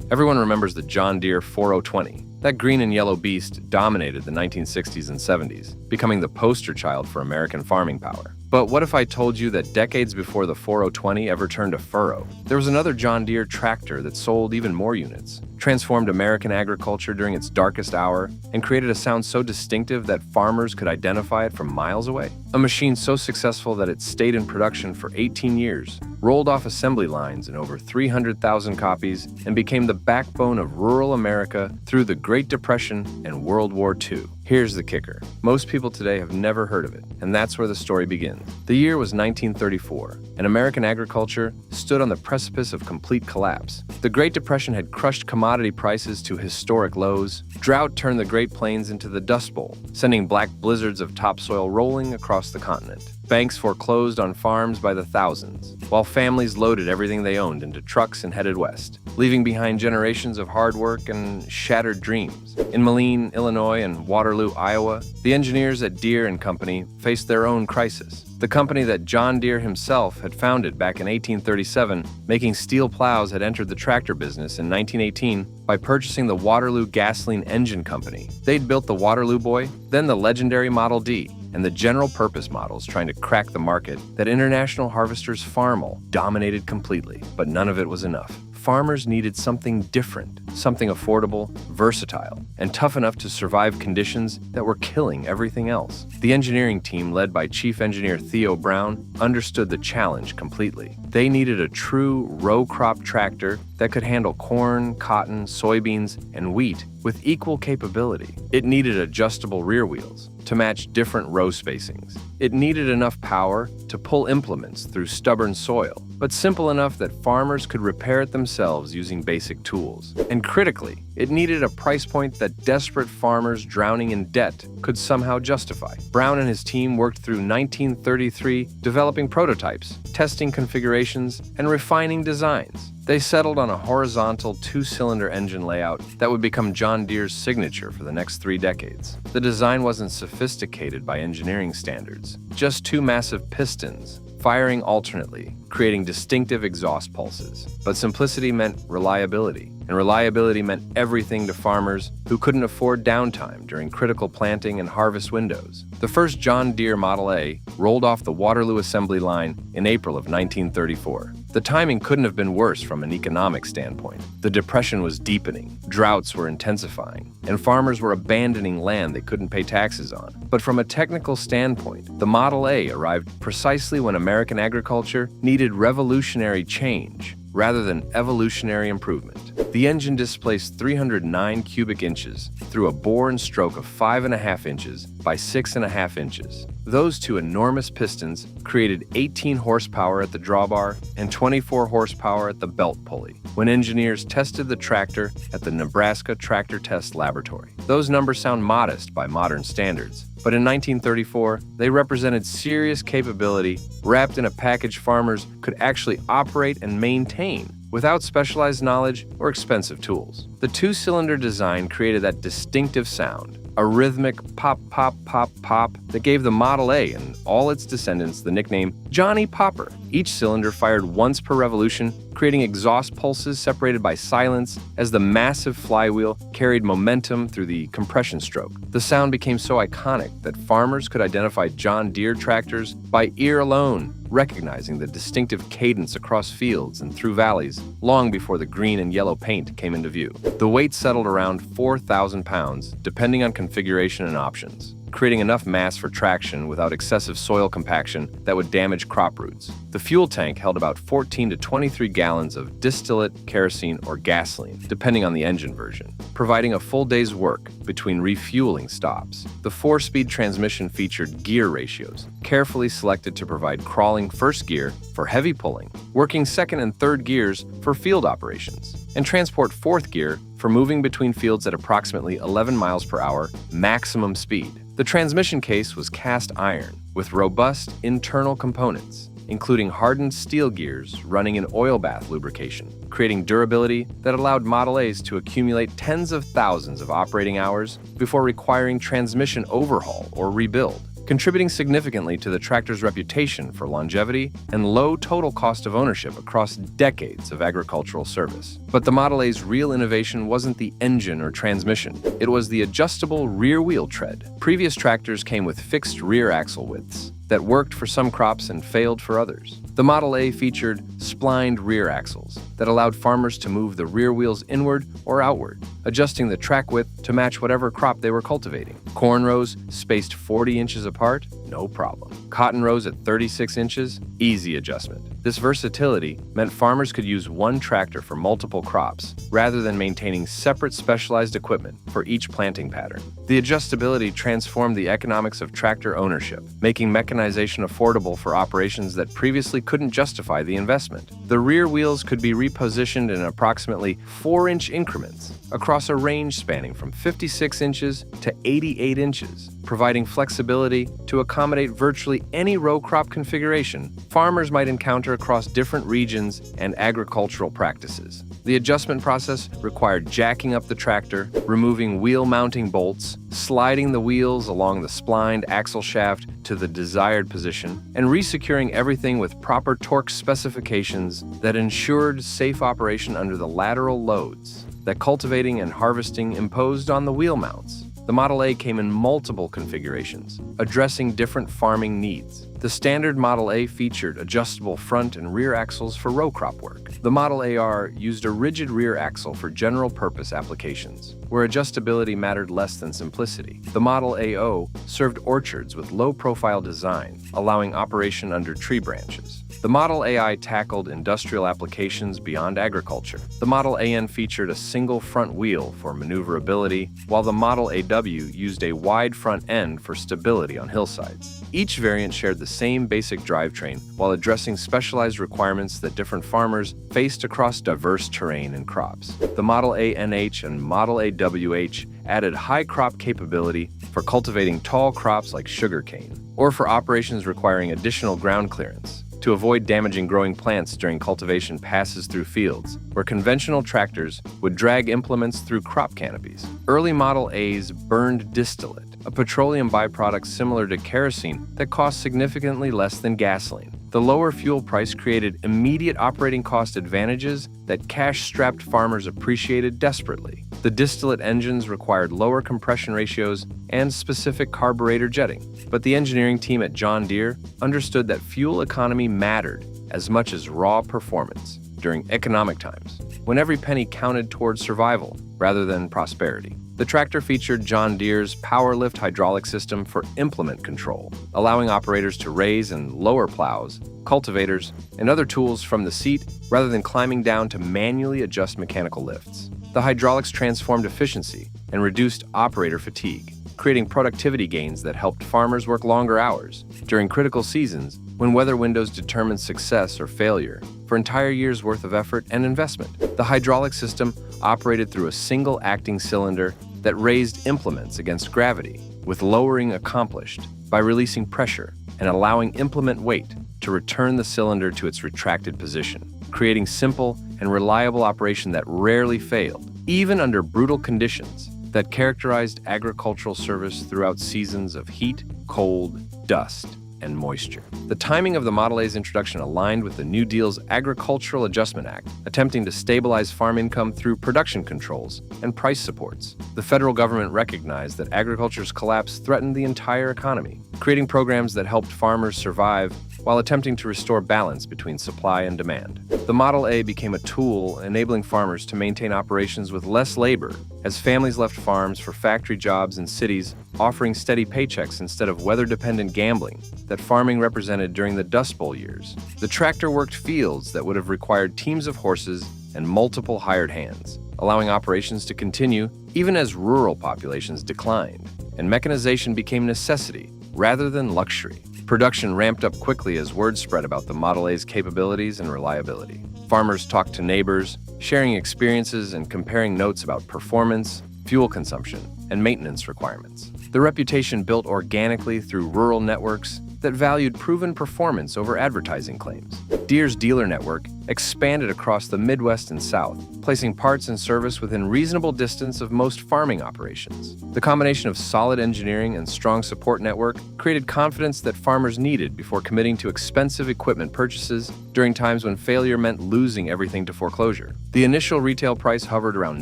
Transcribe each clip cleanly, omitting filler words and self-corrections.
Everyone remembers the John Deere 4020. That green and yellow beast dominated the 1960s and 70s, becoming the poster child for American farming power. But what if I told you that decades before the 4020 ever turned a furrow, there was another John Deere tractor that sold even more units, transformed American agriculture during its darkest hour, and created a sound so distinctive that farmers could identify it from miles away? A machine so successful that it stayed in production for 18 years, rolled off assembly lines in over 300,000 copies, and became the backbone of rural America through the Great Depression and World War II. Here's the kicker. Most people today have never heard of it, and that's where the story begins. The year was 1934, and American agriculture stood on the precipice of complete collapse. The Great Depression had crushed commodity prices to historic lows. Drought turned the Great Plains into the Dust Bowl, sending black blizzards of topsoil rolling across the continent. Banks foreclosed on farms by the thousands, while families loaded everything they owned into trucks and headed west, leaving behind generations of hard work and shattered dreams. In Moline, Illinois, and Waterloo, Iowa, the engineers at Deere and Company faced their own crisis. The company that John Deere himself had founded back in 1837, making steel plows, had entered the tractor business in 1918 by purchasing the Waterloo Gasoline Engine Company. They'd built the Waterloo Boy, then the legendary Model D, and the general-purpose models trying to crack the market that International Harvester's Farmall dominated completely. But none of it was enough. Farmers needed something different, something affordable, versatile, and tough enough to survive conditions that were killing everything else. The engineering team, led by Chief Engineer Theo Brown, understood the challenge completely. They needed a true row-crop tractor that could handle corn, cotton, soybeans, and wheat with equal capability. It needed adjustable rear wheels to match different row spacings. It needed enough power to pull implements through stubborn soil, but simple enough that farmers could repair it themselves using basic tools. And critically, it needed a price point that desperate farmers drowning in debt could somehow justify. Brown and his team worked through 1933, developing prototypes, testing configurations, and refining designs. They settled on a horizontal two-cylinder engine layout that would become John Deere's signature for the next 3 decades. The design wasn't sophisticated by engineering standards, just 2 massive pistons, firing alternately, creating distinctive exhaust pulses. But simplicity meant reliability, and reliability meant everything to farmers who couldn't afford downtime during critical planting and harvest windows. The first John Deere Model A rolled off the Waterloo assembly line in April of 1934. The timing couldn't have been worse from an economic standpoint. The Depression was deepening, droughts were intensifying, and farmers were abandoning land they couldn't pay taxes on. But from a technical standpoint, the Model A arrived precisely when American agriculture needed revolutionary change rather than evolutionary improvement. The engine displaced 309 cubic inches through a bore and stroke of 5.5 inches by 6.5 inches. Those 2 enormous pistons created 18 horsepower at the drawbar and 24 horsepower at the belt pulley when engineers tested the tractor at the Nebraska Tractor Test Laboratory. Those numbers sound modest by modern standards, but in 1934, they represented serious capability wrapped in a package farmers could actually operate and maintain without specialized knowledge or expensive tools. The 2-cylinder design created that distinctive sound, a rhythmic pop, pop, pop, pop that gave the Model A and all its descendants the nickname Johnny Popper. Each cylinder fired once per revolution, creating exhaust pulses separated by silence as the massive flywheel carried momentum through the compression stroke. The sound became so iconic that farmers could identify John Deere tractors by ear alone, recognizing the distinctive cadence across fields and through valleys long before the green and yellow paint came into view. The weight settled around 4,000 pounds, depending on configuration and options, creating enough mass for traction without excessive soil compaction that would damage crop roots. The fuel tank held about 14 to 23 gallons of distillate, kerosene, or gasoline, depending on the engine version, providing a full day's work between refueling stops. The 4-speed transmission featured gear ratios, carefully selected to provide crawling first gear for heavy pulling, working second and third gears for field operations, and transport fourth gear for moving between fields at approximately 11 miles per hour maximum speed. The transmission case was cast iron with robust internal components, including hardened steel gears running in oil bath lubrication, creating durability that allowed Model A's to accumulate tens of thousands of operating hours before requiring transmission overhaul or rebuild. contributing significantly to the tractor's reputation for longevity and low total cost of ownership across decades of agricultural service. But the Model A's real innovation wasn't the engine or transmission. It was the adjustable rear-wheel tread. Previous tractors came with fixed rear axle widths that worked for some crops and failed for others. The Model A featured splined rear axles that allowed farmers to move the rear wheels inward or outward, adjusting the track width to match whatever crop they were cultivating. Corn rows spaced 40 inches apart? No problem. Cotton rows at 36 inches? Easy adjustment. This versatility meant farmers could use one tractor for multiple crops, rather than maintaining separate specialized equipment for each planting pattern. The adjustability transformed the economics of tractor ownership, making mechanization affordable for operations that previously couldn't justify the investment. The rear wheels could be repositioned in approximately 4-inch increments across a range spanning from 56 inches to 88 inches, providing flexibility to accommodate virtually any row crop configuration farmers might encounter across different regions and agricultural practices. The adjustment process required jacking up the tractor, removing wheel mounting bolts, sliding the wheels along the splined axle shaft to the desired position, and resecuring everything with proper torque specifications that ensured safe operation under the lateral loads that cultivating and harvesting imposed on the wheel mounts. The Model A came in multiple configurations, addressing different farming needs. The standard Model A featured adjustable front and rear axles for row crop work. The Model AR used a rigid rear axle for general-purpose applications, where adjustability mattered less than simplicity. The Model AO served orchards with low-profile design, allowing operation under tree branches. The Model AI tackled industrial applications beyond agriculture. The Model AN featured a single front wheel for maneuverability, while the Model AW used a wide front end for stability on hillsides. Each variant shared the same basic drivetrain while addressing specialized requirements that different farmers faced across diverse terrain and crops. The Model ANH and Model AWH added high crop capability for cultivating tall crops like sugarcane, or for operations requiring additional ground clearance to avoid damaging growing plants during cultivation passes through fields, where conventional tractors would drag implements through crop canopies. Early Model A's burned distillate, a petroleum byproduct similar to kerosene that cost significantly less than gasoline. The lower fuel price created immediate operating cost advantages that cash-strapped farmers appreciated desperately. The distillate engines required lower compression ratios and specific carburetor jetting, but the engineering team at John Deere understood that fuel economy mattered as much as raw performance during economic times, when every penny counted towards survival rather than prosperity. The tractor featured John Deere's PowerLift hydraulic system for implement control, allowing operators to raise and lower plows, cultivators, and other tools from the seat rather than climbing down to manually adjust mechanical lifts. The hydraulics transformed efficiency and reduced operator fatigue, creating productivity gains that helped farmers work longer hours during critical seasons when weather windows determined success or failure for entire years' worth of effort and investment. The hydraulic system operated through a single acting cylinder that raised implements against gravity, with lowering accomplished by releasing pressure and allowing implement weight to return the cylinder to its retracted position, creating simple and reliable operation that rarely failed, even under brutal conditions that characterized agricultural service throughout seasons of heat, cold, dust, and moisture. The timing of the Model A's introduction aligned with the New Deal's Agricultural Adjustment Act, attempting to stabilize farm income through production controls and price supports. The federal government recognized that agriculture's collapse threatened the entire economy, creating programs that helped farmers survive while attempting to restore balance between supply and demand. The Model A became a tool enabling farmers to maintain operations with less labor as families left farms for factory jobs in cities, offering steady paychecks instead of weather-dependent gambling that farming represented during the Dust Bowl years. The tractor worked fields that would have required teams of horses and multiple hired hands, allowing operations to continue even as rural populations declined, and mechanization became necessity rather than luxury. Production ramped up quickly as word spread about the Model A's capabilities and reliability. Farmers talked to neighbors, sharing experiences and comparing notes about performance, fuel consumption, and maintenance requirements. The reputation built organically through rural networks that valued proven performance over advertising claims. Deere's dealer network expanded across the Midwest and South, placing parts and service within reasonable distance of most farming operations. The combination of solid engineering and strong support network created confidence that farmers needed before committing to expensive equipment purchases during times when failure meant losing everything to foreclosure. The initial retail price hovered around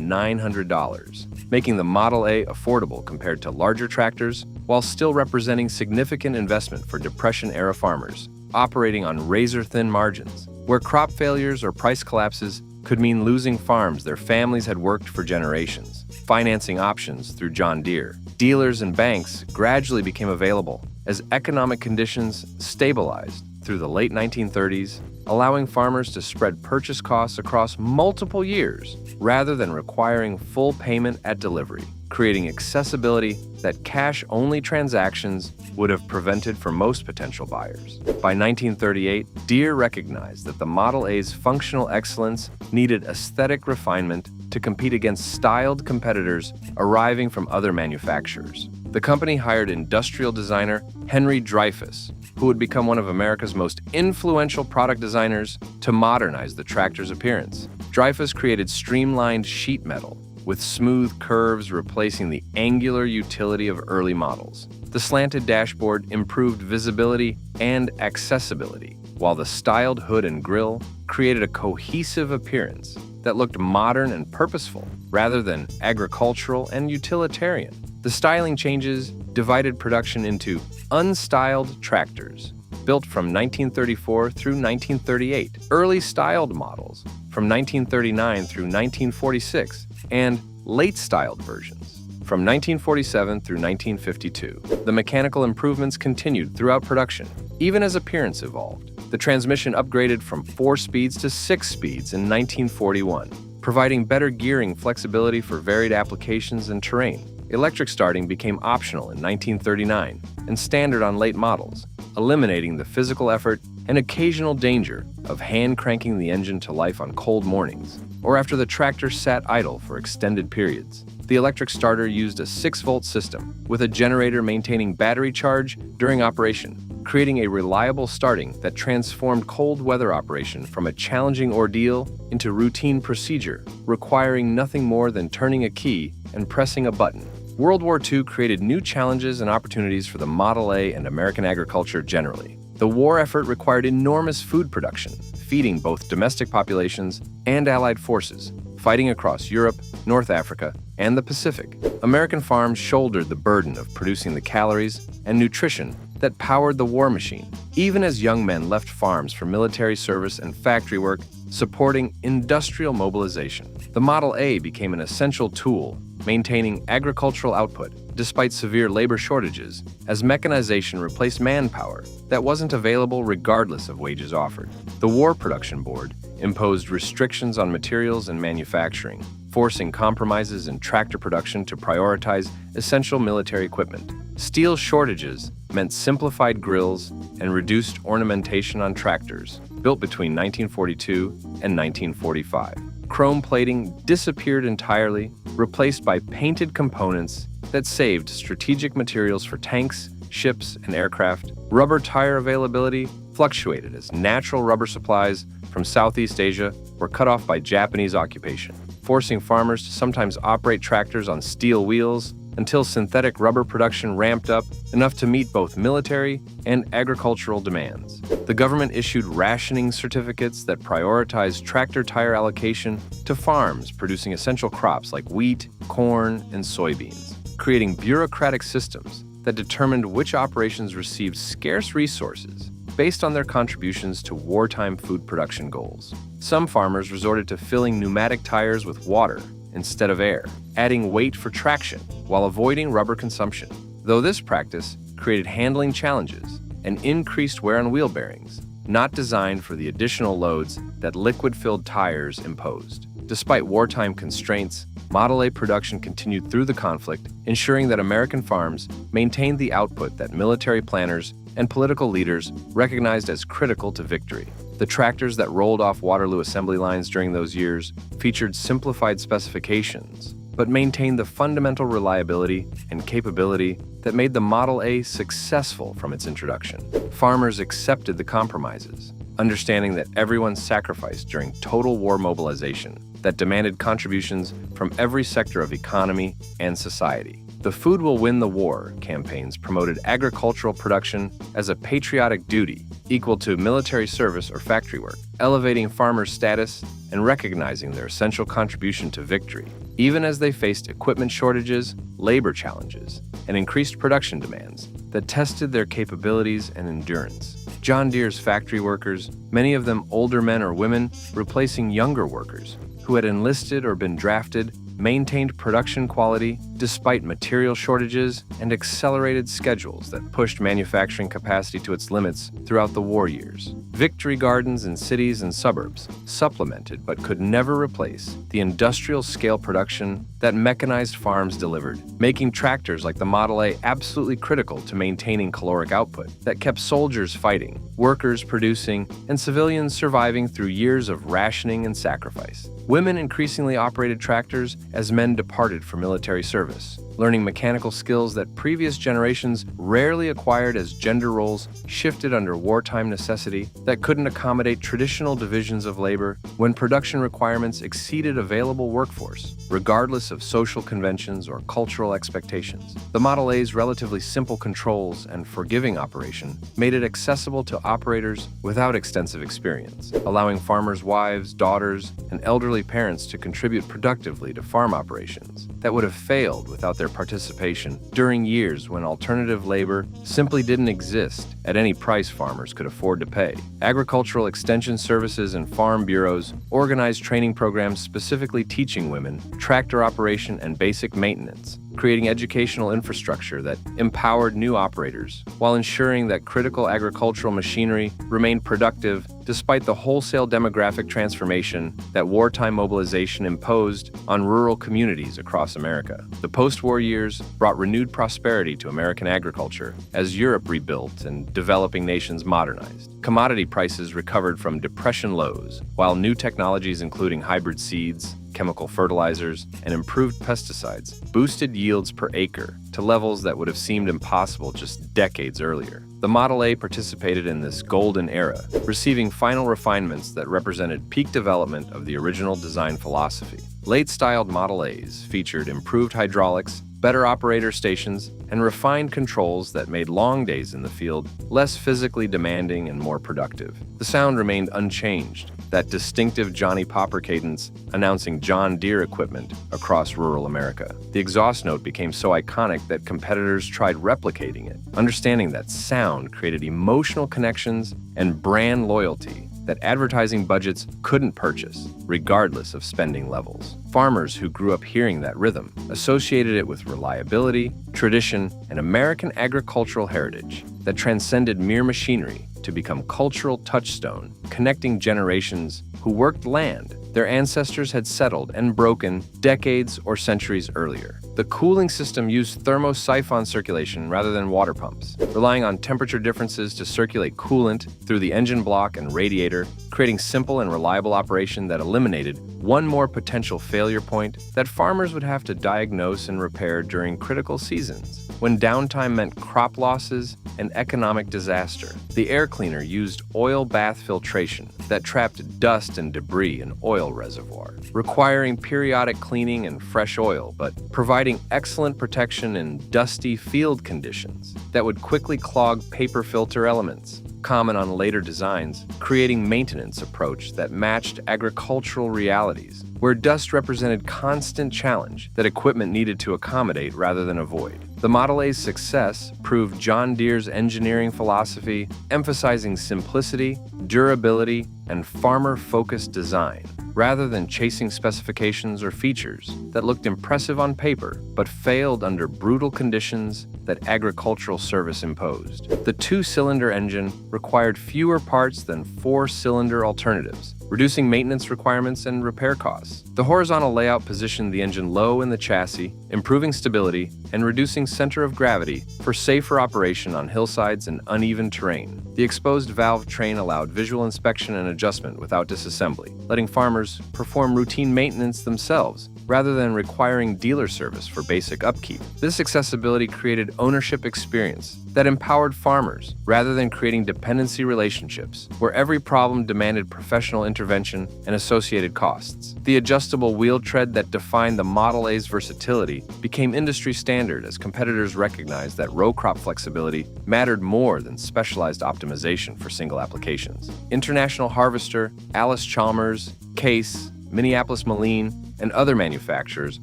$900, making the Model A affordable compared to larger tractors, while still representing significant investment for Depression-era farmers, operating on razor-thin margins, where crop failures or price collapses could mean losing farms their families had worked for generations. Financing options through John Deere, dealers and banks gradually became available as economic conditions stabilized through the late 1930s, allowing farmers to spread purchase costs across multiple years rather than requiring full payment at delivery, creating accessibility that cash-only transactions would have prevented for most potential buyers. By 1938, Deere recognized that the Model A's functional excellence needed aesthetic refinement to compete against styled competitors arriving from other manufacturers. The company hired industrial designer Henry Dreyfuss, who would become one of America's most influential product designers, to modernize the tractor's appearance. Dreyfuss created streamlined sheet metal, with smooth curves replacing the angular utility of early models. The slanted dashboard improved visibility and accessibility, while the styled hood and grille created a cohesive appearance that looked modern and purposeful rather than agricultural and utilitarian. The styling changes divided production into unstyled tractors, built from 1934 through 1938, early styled models from 1939 through 1946, and late-styled versions from 1947 through 1952. The mechanical improvements continued throughout production, even as appearance evolved. The transmission upgraded from 4 speeds to 6 speeds in 1941, providing better gearing flexibility for varied applications and terrain. Electric starting became optional in 1939 and standard on late models, eliminating the physical effort and occasional danger of hand-cranking the engine to life on cold mornings or after the tractor sat idle for extended periods. The electric starter used a 6-volt system with a generator maintaining battery charge during operation, creating a reliable starting that transformed cold weather operation from a challenging ordeal into routine procedure, requiring nothing more than turning a key and pressing a button. World War II created new challenges and opportunities for the Model A and American agriculture generally. The war effort required enormous food production, feeding both domestic populations and Allied forces, fighting across Europe, North Africa, and the Pacific. American farms shouldered the burden of producing the calories and nutrition that powered the war machine, even as young men left farms for military service and factory work, supporting industrial mobilization. The Model A became an essential tool, maintaining agricultural output despite severe labor shortages, as mechanization replaced manpower that wasn't available regardless of wages offered. The War Production Board imposed restrictions on materials and manufacturing, forcing compromises in tractor production to prioritize essential military equipment. Steel shortages meant simplified grills and reduced ornamentation on tractors built between 1942 and 1945. Chrome plating disappeared entirely, replaced by painted components that saved strategic materials for tanks, ships, and aircraft. Rubber tire availability fluctuated as natural rubber supplies from Southeast Asia were cut off by Japanese occupation, forcing farmers to sometimes operate tractors on steel wheels until synthetic rubber production ramped up enough to meet both military and agricultural demands. The government issued rationing certificates that prioritized tractor tire allocation to farms producing essential crops like wheat, corn, and soybeans, creating bureaucratic systems that determined which operations received scarce resources based on their contributions to wartime food production goals. Some farmers resorted to filling pneumatic tires with water instead of air, adding weight for traction while avoiding rubber consumption. Though this practice created handling challenges and increased wear on wheel bearings, not designed for the additional loads that liquid-filled tires imposed. Despite wartime constraints, Model A production continued through the conflict, ensuring that American farms maintained the output that military planners and political leaders recognized as critical to victory. The tractors that rolled off Waterloo assembly lines during those years featured simplified specifications, but maintained the fundamental reliability and capability that made the Model A successful from its introduction. Farmers accepted the compromises, understanding that everyone sacrificed during total war mobilization that demanded contributions from every sector of economy and society. The Food Will Win the War campaigns promoted agricultural production as a patriotic duty equal to military service or factory work, elevating farmers' status and recognizing their essential contribution to victory, even as they faced equipment shortages, labor challenges, and increased production demands that tested their capabilities and endurance. John Deere's factory workers, many of them older men or women, replacing younger workers who had enlisted or been drafted, maintained production quality despite material shortages and accelerated schedules that pushed manufacturing capacity to its limits throughout the war years. Victory gardens in cities and suburbs supplemented but could never replace the industrial-scale production that mechanized farms delivered, making tractors like the Model A absolutely critical to maintaining caloric output that kept soldiers fighting, workers producing, and civilians surviving through years of rationing and sacrifice. Women increasingly operated tractors as men departed for military service, learning mechanical skills that previous generations rarely acquired as gender roles shifted under wartime necessity that couldn't accommodate traditional divisions of labor when production requirements exceeded available workforce, regardless of social conventions or cultural expectations. The Model A's relatively simple controls and forgiving operation made it accessible to operators without extensive experience, allowing farmers' wives, daughters, and elderly parents to contribute productively to farm operations that would have failed without their participation during years when alternative labor simply didn't exist at any price farmers could afford to pay. Agricultural extension services and farm bureaus organized training programs specifically teaching women tractor operation and basic maintenance, creating educational infrastructure that empowered new operators while ensuring that critical agricultural machinery remained productive despite the wholesale demographic transformation that wartime mobilization imposed on rural communities across America. The post-war years brought renewed prosperity to American agriculture as Europe rebuilt and developing nations modernized. Commodity prices recovered from depression lows, while new technologies including hybrid seeds, chemical fertilizers, and improved pesticides boosted yields per acre to levels that would have seemed impossible just decades earlier. The Model A participated in this golden era, receiving final refinements that represented peak development of the original design philosophy. Late-styled Model A's featured improved hydraulics, better operator stations, and refined controls that made long days in the field less physically demanding and more productive. The sound remained unchanged, that distinctive Johnny Popper cadence announcing John Deere equipment across rural America. The exhaust note became so iconic that competitors tried replicating it, understanding that sound created emotional connections and brand loyalty that advertising budgets couldn't purchase, regardless of spending levels. Farmers who grew up hearing that rhythm associated it with reliability, tradition, and American agricultural heritage that transcended mere machinery to become cultural touchstone, connecting generations who worked land their ancestors had settled and broken decades or centuries earlier. The cooling system used thermosiphon circulation rather than water pumps, relying on temperature differences to circulate coolant through the engine block and radiator, creating simple and reliable operation that eliminated one more potential failure point that farmers would have to diagnose and repair during critical seasons, when downtime meant crop losses and economic disaster. The air cleaner used oil bath filtration that trapped dust and debris in oil reservoir, requiring periodic cleaning and fresh oil, but providing excellent protection in dusty field conditions that would quickly clog paper filter elements, common on later designs, creating maintenance approach that matched agricultural realities, where dust represented constant challenge that equipment needed to accommodate rather than avoid. The Model A's success proved John Deere's engineering philosophy, emphasizing simplicity, durability, and farmer-focused design, rather than chasing specifications or features that looked impressive on paper but failed under brutal conditions that agricultural service imposed. The two-cylinder engine required fewer parts than four-cylinder alternatives, reducing maintenance requirements and repair costs. The horizontal layout positioned the engine low in the chassis, improving stability and reducing center of gravity for safer operation on hillsides and uneven terrain. The exposed valve train allowed visual inspection and adjustment without disassembly, letting farmers perform routine maintenance themselves rather than requiring dealer service for basic upkeep. This accessibility created ownership experience that empowered farmers rather than creating dependency relationships where every problem demanded professional intervention and associated costs. The adjustable wheel tread that defined the Model A's versatility became industry standard as competitors recognized that row crop flexibility mattered more than specialized optimization for single applications. International Harvester, Alice Chalmers, Case, Minneapolis Moline, and other manufacturers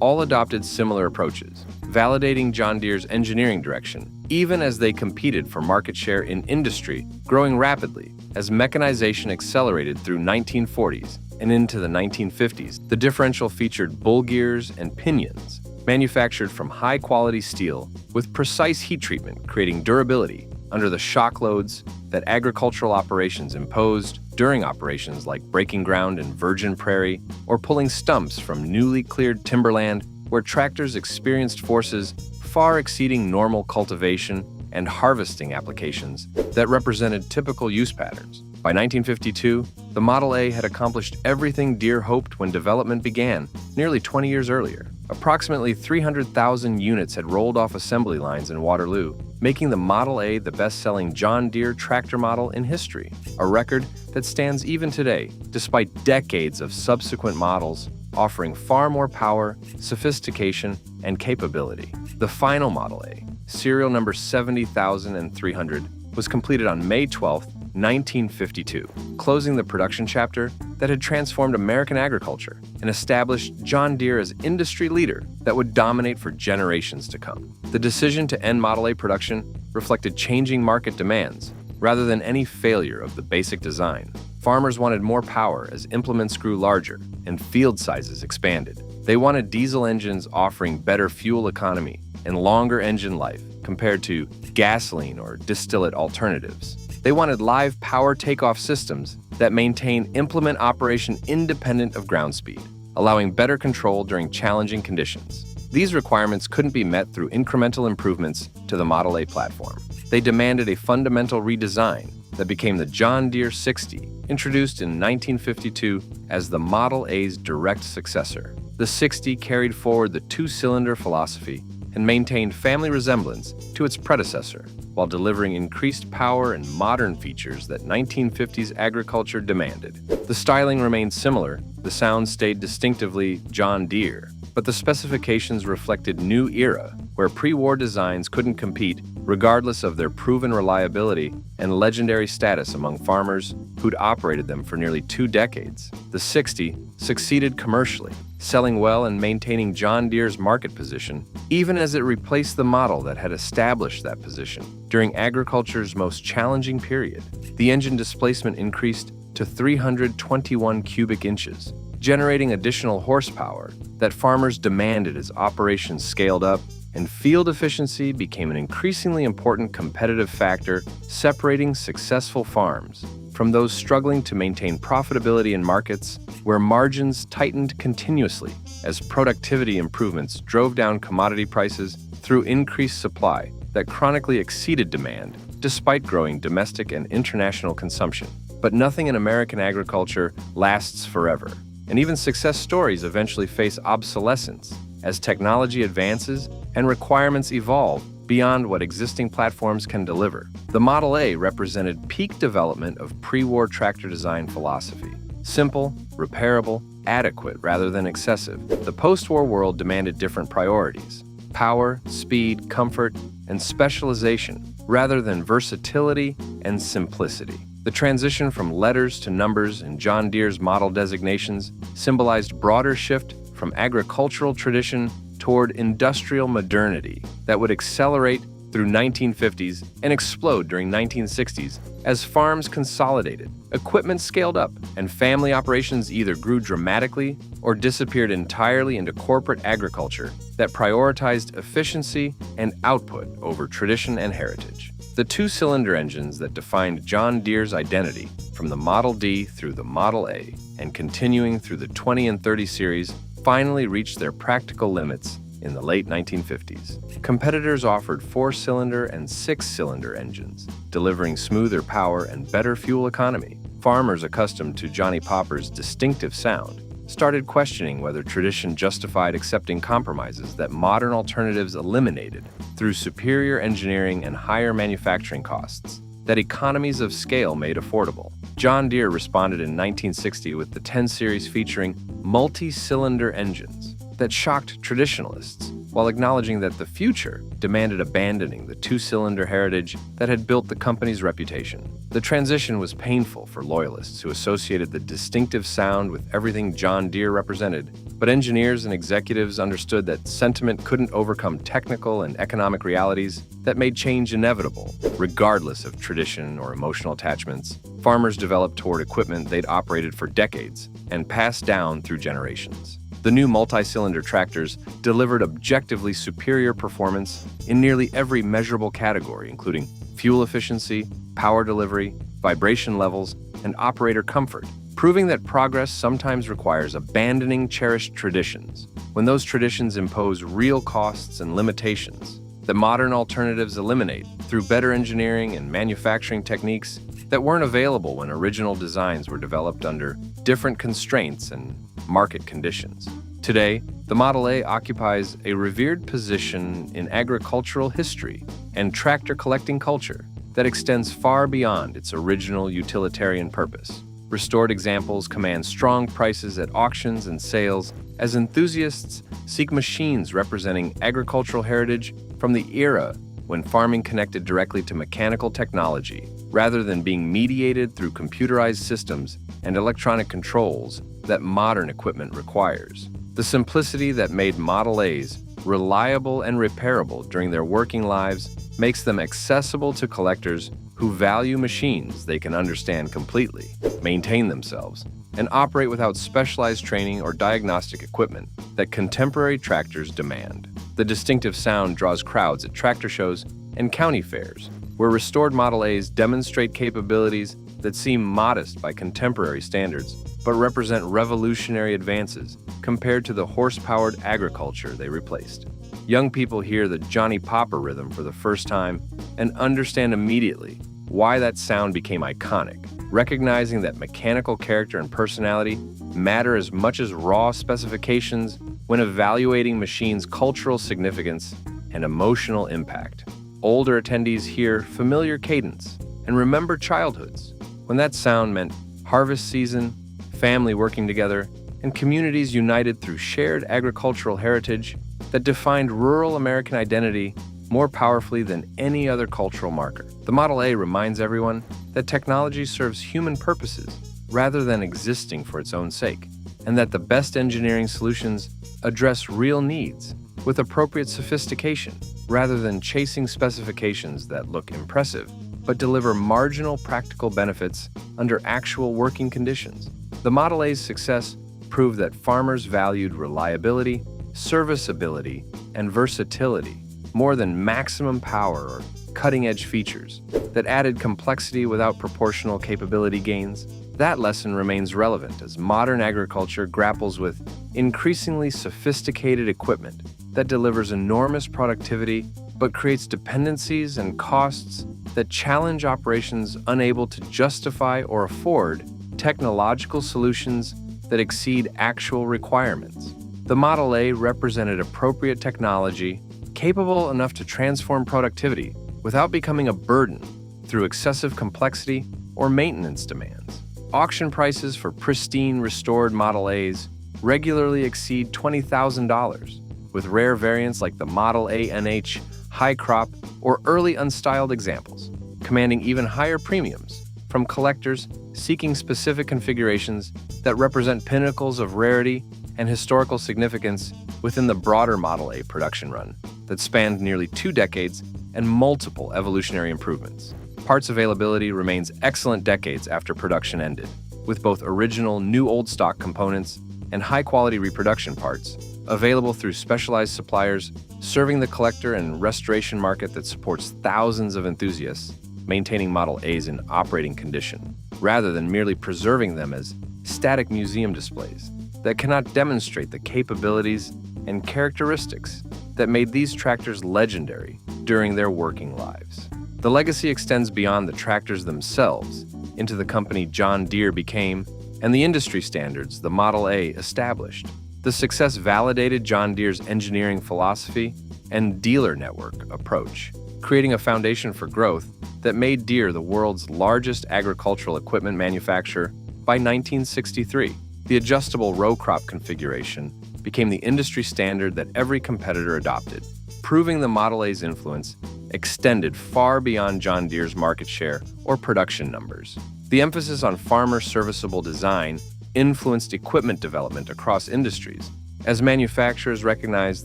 all adopted similar approaches, validating John Deere's engineering direction, even as they competed for market share in industry, growing rapidly as mechanization accelerated through 1940s and into the 1950s. The differential featured bull gears and pinions, manufactured from high-quality steel with precise heat treatment, creating durability under the shock loads that agricultural operations imposed during operations like breaking ground in virgin prairie or pulling stumps from newly cleared timberland where tractors experienced forces far exceeding normal cultivation and harvesting applications that represented typical use patterns. By 1952, the Model A had accomplished everything Deere hoped when development began, nearly 20 years earlier. Approximately 300,000 units had rolled off assembly lines in Waterloo, making the Model A the best-selling John Deere tractor model in history, a record that stands even today, despite decades of subsequent models offering far more power, sophistication, and capability. The final Model A, serial number 70,300, was completed on May 12, 1952, closing the production chapter that had transformed American agriculture and established John Deere as industry leader that would dominate for generations to come. The decision to end Model A production reflected changing market demands rather than any failure of the basic design. Farmers wanted more power as implements grew larger and field sizes expanded. They wanted diesel engines offering better fuel economy and longer engine life compared to gasoline or distillate alternatives. They wanted live power takeoff systems that maintain implement operation independent of ground speed, allowing better control during challenging conditions. These requirements couldn't be met through incremental improvements to the Model A platform. They demanded a fundamental redesign that became the John Deere 60, introduced in 1952 as the Model A's direct successor. The 60 carried forward the two-cylinder philosophy and maintained family resemblance to its predecessor, while delivering increased power and modern features that 1950s agriculture demanded. The styling remained similar, the sound stayed distinctively John Deere, but the specifications reflected new era where pre-war designs couldn't compete regardless of their proven reliability and legendary status among farmers who'd operated them for nearly 2 decades. The 60 succeeded commercially, selling well and maintaining John Deere's market position, even as it replaced the model that had established that position. During agriculture's most challenging period, the engine displacement increased to 321 cubic inches, generating additional horsepower that farmers demanded as operations scaled up, and field efficiency became an increasingly important competitive factor, separating successful farms from those struggling to maintain profitability in markets where margins tightened continuously as productivity improvements drove down commodity prices through increased supply that chronically exceeded demand despite growing domestic and international consumption. But nothing in American agriculture lasts forever, and even success stories eventually face obsolescence as technology advances and requirements evolve beyond what existing platforms can deliver. The Model A represented peak development of pre-war tractor design philosophy. Simple, repairable, adequate rather than excessive. The post-war world demanded different priorities: power, speed, comfort, and specialization rather than versatility and simplicity. The transition from letters to numbers in John Deere's model designations symbolized broader shift from agricultural tradition toward industrial modernity that would accelerate through 1950s and explode during 1960s as farms consolidated, equipment scaled up, and family operations either grew dramatically or disappeared entirely into corporate agriculture that prioritized efficiency and output over tradition and heritage. The two-cylinder engines that defined John Deere's identity from the Model D through the Model A and continuing through the 20 and 30 series finally reached their practical limits in the late 1950s. Competitors offered 4-cylinder and 6-cylinder engines, delivering smoother power and better fuel economy. Farmers accustomed to Johnny Popper's distinctive sound started questioning whether tradition justified accepting compromises that modern alternatives eliminated through superior engineering and higher manufacturing costs that economies of scale made affordable. John Deere responded in 1960 with the 10 series featuring multi-cylinder engines that shocked traditionalists, while acknowledging that the future demanded abandoning the two-cylinder heritage that had built the company's reputation. The transition was painful for loyalists who associated the distinctive sound with everything John Deere represented, but engineers and executives understood that sentiment couldn't overcome technical and economic realities that made change inevitable. Regardless of tradition or emotional attachments, farmers developed toward equipment they'd operated for decades and passed down through generations. The new multi-cylinder tractors delivered objectively superior performance in nearly every measurable category, including fuel efficiency, power delivery, vibration levels, and operator comfort, proving that progress sometimes requires abandoning cherished traditions when those traditions impose real costs and limitations that modern alternatives eliminate through better engineering and manufacturing techniques that weren't available when original designs were developed under different constraints and market conditions. Today, the Model A occupies a revered position in agricultural history and tractor collecting culture that extends far beyond its original utilitarian purpose. Restored examples command strong prices at auctions and sales as enthusiasts seek machines representing agricultural heritage from the era when farming connected directly to mechanical technology rather than being mediated through computerized systems and electronic controls that modern equipment requires. The simplicity that made Model A's reliable and repairable during their working lives makes them accessible to collectors who value machines they can understand completely, maintain themselves, and operate without specialized training or diagnostic equipment that contemporary tractors demand. The distinctive sound draws crowds at tractor shows and county fairs, where restored Model A's demonstrate capabilities that seem modest by contemporary standards, but represent revolutionary advances compared to the horse-powered agriculture they replaced. Young people hear the Johnny Popper rhythm for the first time and understand immediately why that sound became iconic, recognizing that mechanical character and personality matter as much as raw specifications when evaluating machines' cultural significance and emotional impact. Older attendees hear familiar cadence and remember childhoods, when that sound meant harvest season, family working together, and communities united through shared agricultural heritage that defined rural American identity more powerfully than any other cultural marker. The Model A reminds everyone that technology serves human purposes rather than existing for its own sake, and that the best engineering solutions address real needs with appropriate sophistication rather than chasing specifications that look impressive but deliver marginal practical benefits under actual working conditions. The Model A's success proved that farmers valued reliability, serviceability, and versatility more than maximum power or cutting-edge features that added complexity without proportional capability gains. That lesson remains relevant as modern agriculture grapples with increasingly sophisticated equipment that delivers enormous productivity but creates dependencies and costs that challenge operations unable to justify or afford technological solutions that exceed actual requirements. The Model A represented appropriate technology capable enough to transform productivity without becoming a burden through excessive complexity or maintenance demands. Auction prices for pristine, restored Model A's regularly exceed $20,000, with rare variants like the Model A NH, High Crop, or early unstyled examples, commanding even higher premiums from collectors seeking specific configurations that represent pinnacles of rarity and historical significance within the broader Model A production run that spanned nearly 2 decades and multiple evolutionary improvements. Parts availability remains excellent decades after production ended, with both original new old stock components and high-quality reproduction parts available through specialized suppliers serving the collector and restoration market that supports thousands of enthusiasts maintaining Model A's in operating condition, rather than merely preserving them as static museum displays that cannot demonstrate the capabilities and characteristics that made these tractors legendary during their working lives. The legacy extends beyond the tractors themselves into the company John Deere became and the industry standards the Model A established. The success validated John Deere's engineering philosophy and dealer network approach, creating a foundation for growth that made Deere the world's largest agricultural equipment manufacturer by 1963. The adjustable row crop configuration became the industry standard that every competitor adopted, proving the Model A's influence extended far beyond John Deere's market share or production numbers. The emphasis on farmer-serviceable design influenced equipment development across industries, as manufacturers recognized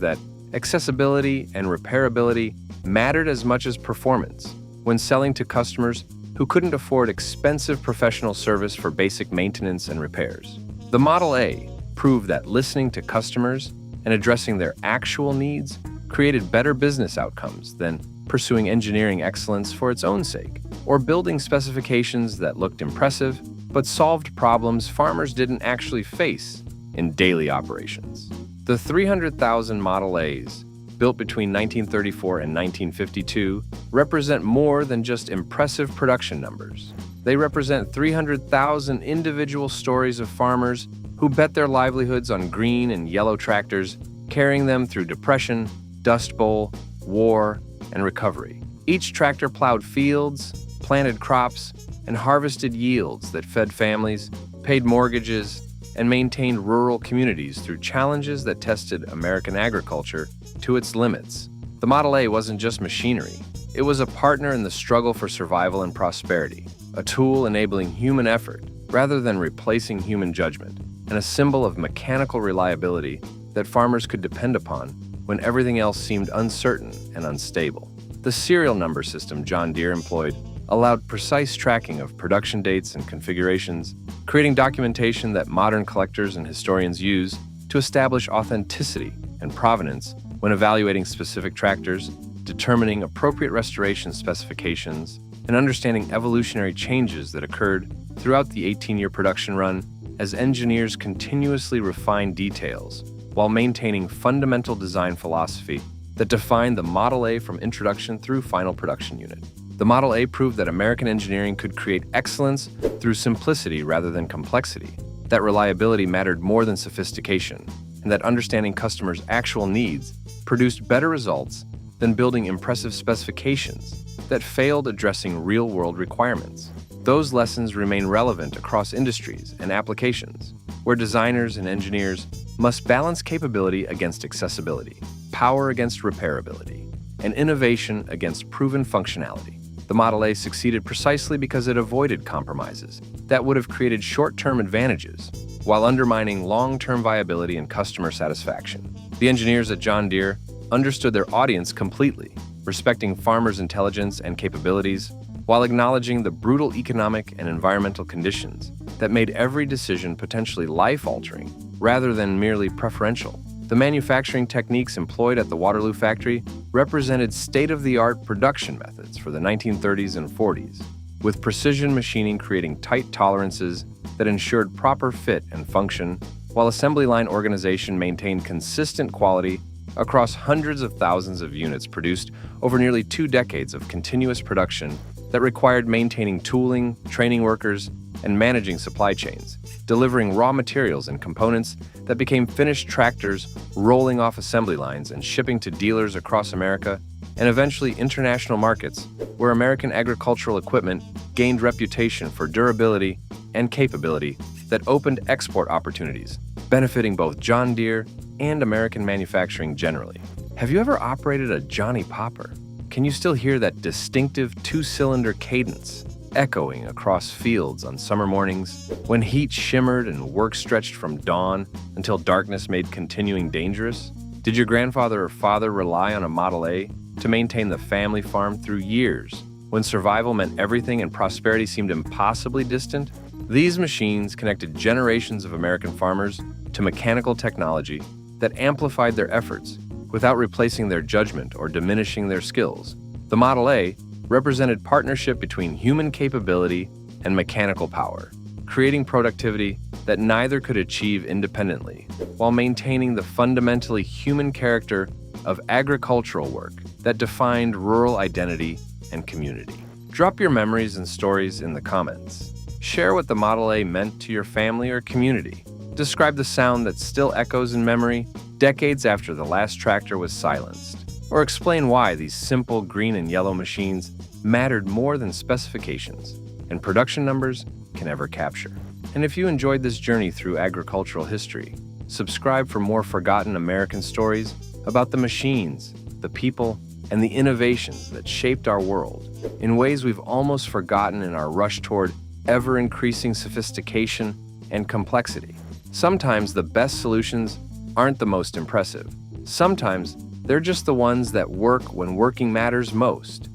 that accessibility and repairability mattered as much as performance when selling to customers who couldn't afford expensive professional service for basic maintenance and repairs. The Model A proved that listening to customers and addressing their actual needs created better business outcomes than pursuing engineering excellence for its own sake, or building specifications that looked impressive but solved problems farmers didn't actually face in daily operations. The 300,000 Model A's, built between 1934 and 1952, represent more than just impressive production numbers. They represent 300,000 individual stories of farmers who bet their livelihoods on green and yellow tractors, carrying them through depression, Dust Bowl, war, and recovery. Each tractor plowed fields, planted crops, and harvested yields that fed families, paid mortgages, and maintained rural communities through challenges that tested American agriculture to its limits. The Model A wasn't just machinery. It was a partner in the struggle for survival and prosperity, a tool enabling human effort rather than replacing human judgment, and a symbol of mechanical reliability that farmers could depend upon when everything else seemed uncertain and unstable. The serial number system John Deere employed allowed precise tracking of production dates and configurations, creating documentation that modern collectors and historians use to establish authenticity and provenance when evaluating specific tractors, determining appropriate restoration specifications, and understanding evolutionary changes that occurred throughout the 18-year production run as engineers continuously refined details while maintaining fundamental design philosophy that defined the Model A from introduction through final production unit. The Model A proved that American engineering could create excellence through simplicity rather than complexity, that reliability mattered more than sophistication, and that understanding customers' actual needs produced better results than building impressive specifications that failed addressing real-world requirements. Those lessons remain relevant across industries and applications, where designers and engineers must balance capability against accessibility, power against repairability, and innovation against proven functionality. The Model A succeeded precisely because it avoided compromises that would have created short-term advantages while undermining long-term viability and customer satisfaction. The engineers at John Deere understood their audience completely, respecting farmers' intelligence and capabilities, while acknowledging the brutal economic and environmental conditions that made every decision potentially life-altering rather than merely preferential. The manufacturing techniques employed at the Waterloo factory represented state-of-the-art production methods for the 1930s and 40s, with precision machining creating tight tolerances that ensured proper fit and function, while assembly line organization maintained consistent quality across hundreds of thousands of units produced over nearly 2 decades of continuous production that required maintaining tooling, training workers, and managing supply chains, delivering raw materials and components that became finished tractors, rolling off assembly lines and shipping to dealers across America, and eventually international markets, where American agricultural equipment gained reputation for durability and capability that opened export opportunities, benefiting both John Deere and American manufacturing generally. Have you ever operated a Johnny Popper? Can you still hear that distinctive 2-cylinder cadence echoing across fields on summer mornings when heat shimmered and work stretched from dawn until darkness made continuing dangerous? Did your grandfather or father rely on a Model A to maintain the family farm through years when survival meant everything and prosperity seemed impossibly distant? These machines connected generations of American farmers to mechanical technology that amplified their efforts without replacing their judgment or diminishing their skills. The Model A represented partnership between human capability and mechanical power, creating productivity that neither could achieve independently, while maintaining the fundamentally human character of agricultural work that defined rural identity and community. Drop your memories and stories in the comments. Share what the Model A meant to your family or community. Describe the sound that still echoes in memory decades after the last tractor was silenced. Or explain why these simple green and yellow machines mattered more than specifications and production numbers can ever capture. And if you enjoyed this journey through agricultural history, subscribe for more forgotten American stories about the machines, the people, and the innovations that shaped our world in ways we've almost forgotten in our rush toward ever-increasing sophistication and complexity. Sometimes the best solutions aren't the most impressive. Sometimes they're just the ones that work when working matters most.